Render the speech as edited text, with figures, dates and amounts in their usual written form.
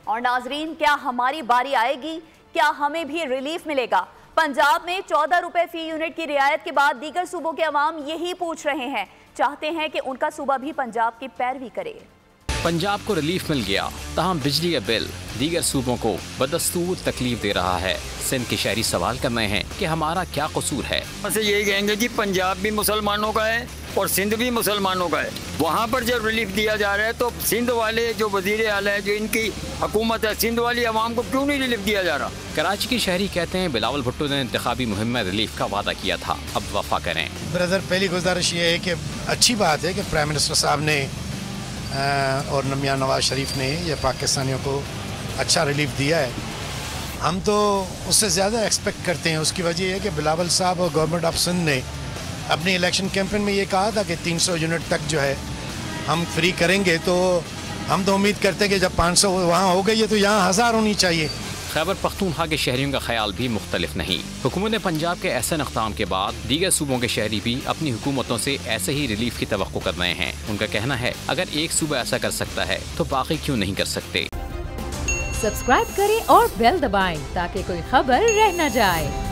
اور ناظرین، کیا ہماری باری آئے گی؟ کیا ہمیں بھی ریلیف ملے گا؟ پنجاب میں 14 روپے فی یونٹ کی رعایت کے بعد دیگر صوبوں کے عوام یہی پوچھ رہے ہیں، چاہتے ہیں کہ ان کا صوبہ بھی پنجاب کی پیروی کرے۔ پنجاب کو ریلیف مل گیا، تاہم بجلی کا بل دیگر صوبوں کو بدستور تکلیف دے رہا ہے۔ سندھ کے شہری سوال کر رہے ہیں کہ ہمارا کیا قصور ہے؟ سے یہی کہیں گے جی پنجاب بھی مسلمانوں کا ہے اور سندھ بھی مسلمانوں کا ہے۔ وہاں پر جب ریلیف دیا جا رہا ہے تو سندھ والے جو وزیر اعلیٰ ہے، جو ان کی حکومت ہے، سندھ والی عوام کو کیوں نہیں ریلیف دیا جا رہا؟ کراچی کے شہری کہتے ہیں بلاول بھٹو نے انتخابی مہم میں ریلیف کا وعدہ کیا تھا، اب وفا کریں۔ برادر، پہلی گزارش یہ ہے کہ اچھی بات ہے کہ پرائم منسٹر صاحب نے اور میاں نواز شریف نے یہ پاکستانیوں کو اچھا ریلیف دیا ہے۔ ہم تو اس سے زیادہ ایکسپیکٹ کرتے ہیں۔ اس کی وجہ یہ ہے کہ بلاول صاحب اور گورنمنٹ آف سندھ نے اپنی الیکشن کیمپین میں یہ کہا تھا کہ 300 یونٹ تک جو ہے ہم فری کریں گے، تو ہم تو امید کرتے ہیں کہ جب 500 وہاں ہو گئی ہے تو یہاں 1000 ہونی چاہیے۔ خیبر پختونخوا کے شہریوں کا خیال بھی مختلف نہیں۔ حکومت پنجاب کے احسن اقدام کے بعد دیگر صوبوں کے شہری بھی اپنی حکومتوں سے ایسے ہی ریلیف کی توقع کر رہے ہیں۔ ان کا کہنا ہے اگر ایک صوبہ ایسا کر سکتا ہے تو باقی کیوں نہیں کر سکتے؟ سبسکرائب کریں اور بیل دبائیں تاکہ کوئی خبر رہ نہ جائے۔